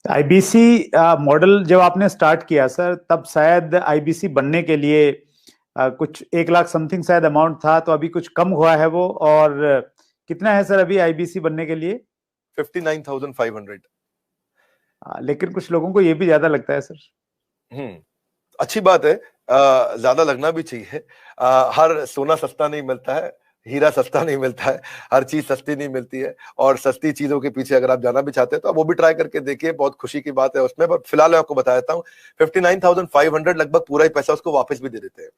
IBC model जब आपने start किया सर, तब शायद आईबीसी बनने के लिए कुछ 1 लाख समथिंग शायद अमाउंट था, तो अभी कुछ कम हुआ है वो, और कितना है सर अभी आईबीसी बनने के लिए? 59,500। लेकिन कुछ लोगों को ये भी ज्यादा लगता है सर। अच्छी बात है, ज्यादा लगना भी चाहिए। हर सोना सस्ता नहीं मिलता है, हीरा सस्ता नहीं मिलता है, हर चीज सस्ती नहीं मिलती है। और सस्ती चीजों के पीछे अगर आप जाना भी चाहते हैं तो आप वो भी ट्राई करके देखिए, बहुत खुशी की बात है उसमें। पर फिलहाल मैं आपको बता देता हूँ, 59,500 लगभग पूरा ही पैसा उसको वापस भी दे देते हैं,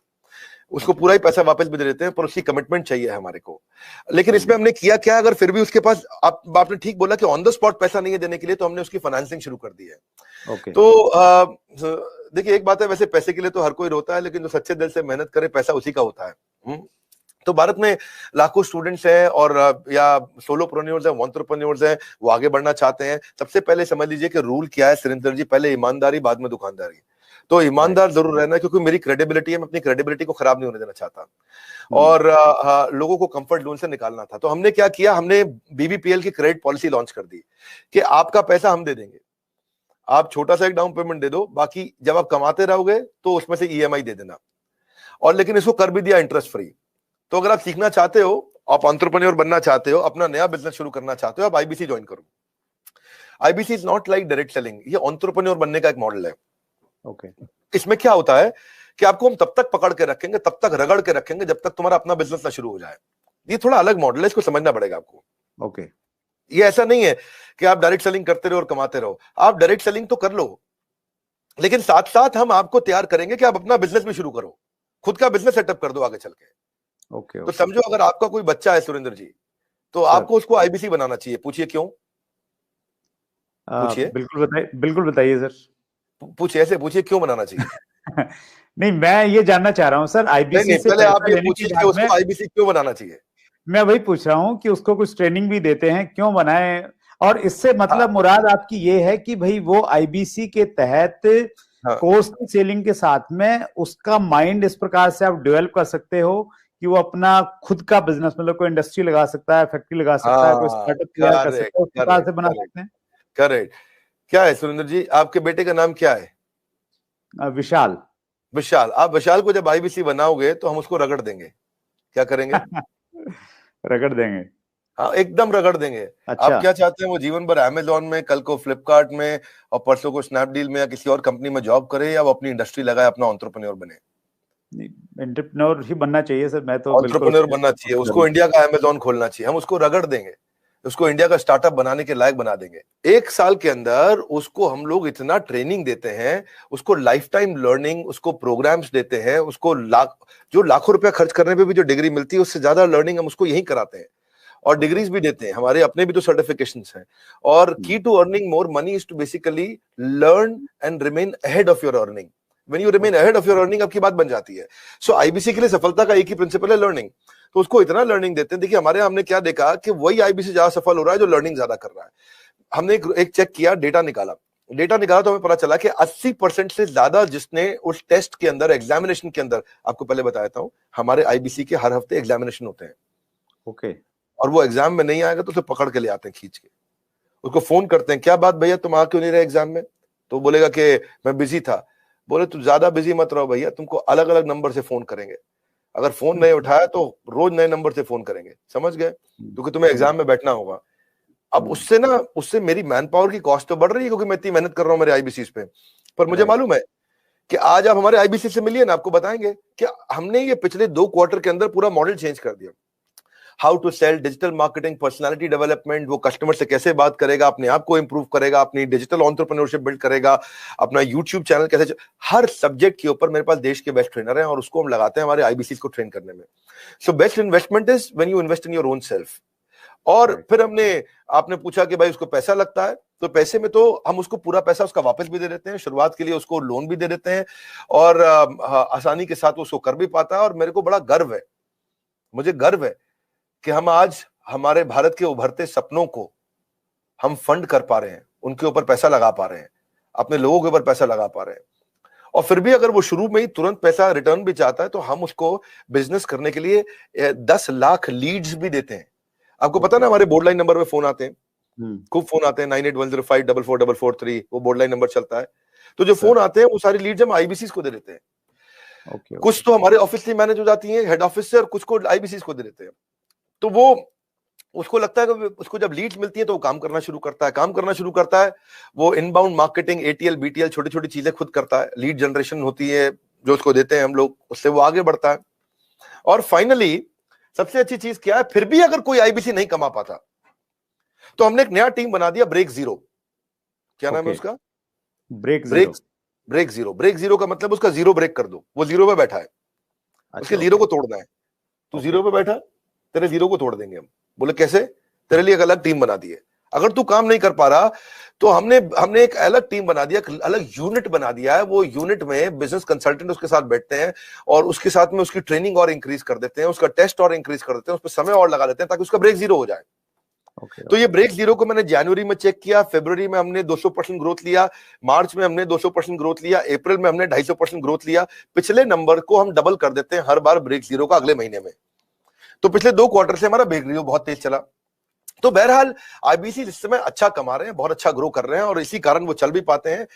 उसको पूरा ही पैसा वापस भी दे देते हैं, पर उसकी कमिटमेंट चाहिए हमारे को। लेकिन इसमें हमने किया क्या, अगर फिर भी उसके पास, आपने ठीक बोला कि ऑन द स्पॉट पैसा नहीं है देने के लिए, तो हमने उसकी फाइनेंसिंग शुरू कर दी है। तो देखिए, एक बात है, वैसे पैसे के लिए तो हर कोई रोता है, लेकिन जो सच्चे दिल से मेहनत करे पैसा उसी का होता है। तो भारत में लाखों स्टूडेंट्स हैं, और या सोलोप्रेन्योर्स हैं, एंटरप्रेन्योर्स हैं, वो आगे बढ़ना चाहते हैं। सबसे पहले समझ लीजिए कि रूल क्या है सुरेंद्र जी, पहले ईमानदारी, बाद में दुकानदारी। तो ईमानदार जरूर रहना है, क्योंकि मेरी क्रेडिबिलिटी है, मैं अपनी क्रेडिबिलिटी को खराब नहीं होने देना चाहता, और लोगों को कंफर्ट जोन से निकालना था। तो हमने क्या किया, हमने बीबीपीएल की क्रेडिट पॉलिसी लॉन्च कर दी कि आपका पैसा हम दे देंगे, आप छोटा सा एक डाउन पेमेंट दे दो, बाकी जब आप कमाते रहोगे तो उसमें से ईएमआई दे देना। और लेकिन इसको कर भी दिया इंटरेस्ट फ्री। तो अगर आप सीखना चाहते हो, आप एंटरप्रेन्योर बनना चाहते हो, अपना नया बिजनेस शुरू करना चाहते हो, आप आईबीसी ज्वाइन करो। IBC is not like direct selling, ये एंटरप्रेन्योर बनने का एक मॉडल है। इसमें क्या होता है कि आपको हम तब तक पकड़ के रखेंगे, तब तक रगड़ के रखेंगे, जब तक तुम्हारा अपना बिजनेस ना शुरू हो जाए। ये थोड़ा अलग मॉडल है, इसको समझना पड़ेगा आपको। ये ऐसा नहीं है कि आप डायरेक्ट सेलिंग करते रहो और कमाते रहो। आप डायरेक्ट सेलिंग तो कर लो, लेकिन साथ साथ हम आपको तैयार करेंगे कि आप अपना बिजनेस भी शुरू करो, खुद का बिजनेस सेटअप कर दो आगे चल के। तो समझो, अगर आपका कोई बच्चा है सुरेंद्र जी, तो आपको उसको आईबीसी बनाना चाहिए। पूछिए क्यों? पूछिए। बिल्कुल बताइए सर। पूछिए, ऐसे पूछिए, क्यों बनाना चाहिए? नहीं, मैं ये जानना चाह रहा हूँ सर, आईबीसी से पहले आप ये लेने पूछिए के कि बाद में उसको आईबीसी क्यों बनाना चाहिए। मैं वही पूछ रहा हूँ कि उसको कुछ ट्रेनिंग भी देते हैं, क्यों बनाए? और इससे मतलब मुराद आपकी ये है कि भाई वो आईबीसी के तहत कोर्स की सेलिंग के साथ में उसका माइंड इस प्रकार से आप डेवलप कर सकते हो कि वो अपना खुद का बिजनेस, मतलब कोई इंडस्ट्री लगा सकता है, फैक्ट्री लगा सकता है, कोई स्टार्टअप तैयार कर सकता है, उस प्रकार से बना सकते हैं। करेक्ट। क्या है सुरेंद्र जी, आपके बेटे का नाम क्या है? विशाल। विशाल। आप विशाल को जब आईबीसी बनाओगे तो हम उसको रगड़ देंगे। क्या करेंगे? रगड़ देंगे। हाँ, एकदम रगड़ देंगे। अच्छा। आप क्या चाहते हैं, वो जीवन भर अमेजोन में, कल को फ्लिपकार्ट में, और परसों को स्नैपडील में या किसी और कंपनी में जॉब करे, या वो अपनी इंडस्ट्री लगाए, अपना एंटरप्रेन्योर बने? एंटरप्रेन्योर ही बनना चाहिए सर, मैं तो बिल्कुल एंटरप्रेन्योर बनना चाहिए, उसको इंडिया का अमेजोन खोलना चाहिए। हम उसको रगड़ देंगे, उसको इंडिया का स्टार्टअप बनाने के लायक बना देंगे। 1 साल के अंदर उसको हम लोग इतना ट्रेनिंग देते हैं, उसको लाइफ टाइम लर्निंग, उसको प्रोग्राम्स देते हैं, उसको जो लाखों रुपया खर्च करने पे भी जो डिग्री मिलती है, उससे ज्यादा लर्निंग हम उसको यही कराते हैं, और डिग्रीज भी देते हैं। हमारे अपने भी तो सर्टिफिकेशंस हैं। और key to earning more money is to basically learn and remain ahead of your earning. When you remain ahead of your earning, आपकी बात बन जाती है। सो आईबीसी के लिए सफलता का एक ही प्रिंसिपल है, लर्निंग। तो उसको इतना लर्निंग देते हैं। देखिए, हमारे यहाँ हमने क्या देखा कि वही आईबीसी ज्यादा सफल हो रहा है जो लर्निंग ज्यादा कर रहा है। हमने एक चेक किया, डेटा निकाला तो हमें पता चला कि 80% से ज्यादा जिसने उस टेस्ट के अंदर, एग्जामिनेशन के अंदर, आपको पहले बताया था, हमारे आईबीसी के हर हफ्ते एग्जामिनेशन होते हैं। और वो एग्जाम में नहीं आएगा तो उसे पकड़ के ले आते हैं खींच के, उसको फोन करते हैं, क्या बात भैया, तुम आ क्यों नहीं रहे एग्जाम में? तो बोलेगा कि मैं बिजी था। बोले तुम ज्यादा बिजी मत रहो भैया, तुमको अलग अलग नंबर से फोन करेंगे, अगर फोन नहीं उठाया तो रोज नए नंबर से फोन करेंगे, समझ गए? क्योंकि तुम्हें एग्जाम में बैठना होगा। अब उससे मेरी मैन पावर की कॉस्ट तो बढ़ रही है, क्योंकि मैं इतनी मेहनत कर रहा हूं मेरे आईबीसी पे। पर मुझे मालूम है कि आज आप हमारे आईबीसी से मिलिए ना, आपको बताएंगे कि हमने ये पिछले 2 क्वार्टर के अंदर पूरा मॉडल चेंज कर दिया। How to sell, digital marketing, personality development, वो कस्टमर से कैसे बात करेगा, अपने आप को इंप्रूव करेगा, अपनी डिजिटल एंटरप्रेन्योरशिप बिल्ड करेगा, अपना यूट्यूब चैनल कैसे, हर सब्जेक्ट के ऊपर मेरे पास देश के बेस्ट ट्रेनर हैं, और उसको हम लगाते हैं हमारे आईबीसी को ट्रेन करने में। So best investment is when you invest in your own self. और फिर आपने पूछा कि भाई उसको पैसा लगता है, तो पैसे में तो हम उसको पूरा पैसा उसका वापस भी दे देते हैं, शुरुआत के लिए उसको लोन भी दे देते हैं, और आसानी के साथ उसको कर भी पाता है। और मेरे को बड़ा गर्व है, मुझे गर्व है कि हम आज हमारे भारत के उभरते सपनों को हम फंड कर पा रहे हैं, उनके ऊपर पैसा लगा पा रहे हैं, अपने लोगों के ऊपर पैसा लगा पा रहे हैं। और फिर भी अगर वो शुरू में ही तुरंत पैसा रिटर्न भी चाहता है, तो हम उसको बिजनेस करने के लिए 10 लाख लीड्स भी देते हैं। आपको पता ना, हमारे बोर्ड लाइन नंबर पे फोन आते हैं, खूब फोन आते हैं 9810544443, वो बोर्ड लाइन नंबर चलता है। तो जो फोन आते हैं वो सारी लीड्स हम आईबीसी को दे देते हैं। कुछ तो हमारे ऑफिस से मैनेज हो जाती है हेड ऑफिस से, और कुछ को आईबीसी को दे देते हैं। तो वो उसको लगता है कि उसको जब लीड्स मिलती है तो वो काम करना शुरू करता है। वो इनबाउंड मार्केटिंग, एटीएल बीटीएल छोटी छोटी चीजें खुद करता है। लीड जनरेशन होती है जो उसको देते हैं हम लोग, उससे वो आगे बढ़ता है। और फाइनली सबसे अच्छी चीज क्या है, फिर भी अगर कोई आईबीसी नहीं कमा पाता तो हमने एक नया टीम बना दिया, ब्रेक जीरो। क्या नाम है उसका? ब्रेक जीरो का मतलब उसका जीरो ब्रेक कर दो। वो जीरो पे बैठा है, उसके जीरो को तोड़ना है। तू जीरो पे बैठा, तेरे जीरो को तोड़ देंगे हम। बोले कैसे? तेरे लिए एक अलग टीम बना दी है। अगर तू काम नहीं कर पा रहा तो हमने एक अलग टीम बना दिया, अलग यूनिट बना दिया है। वो यूनिट में बिजनेस कंसल्टेंट उसके साथ बैठते हैं और उसके साथ में उसकी ट्रेनिंग और इंक्रीज कर देते हैं, उसका टेस्ट और इंक्रीज कर देते हैं, उस पर समय और लगा देते हैं ताकि उसका ब्रेक जीरो हो जाए। तो ये ब्रेक जीरो को मैंने जनवरी में चेक किया, फरवरी में हमने 200% ग्रोथ लिया, मार्च में हमने 200% ग्रोथ लिया, अप्रैल में हमने 250% ग्रोथ लिया। पिछले नंबर को हम डबल कर देते हैं हर बार ब्रेक जीरो का अगले महीने में। तो पिछले 2 क्वार्टर से हमारा ब्रेक जीरो बहुत तेज चला। तो बहरहाल आईबीसी इस समय अच्छा कमा रहे हैं, बहुत अच्छा ग्रो कर रहे हैं, और इसी कारण वो चल भी पाते हैं।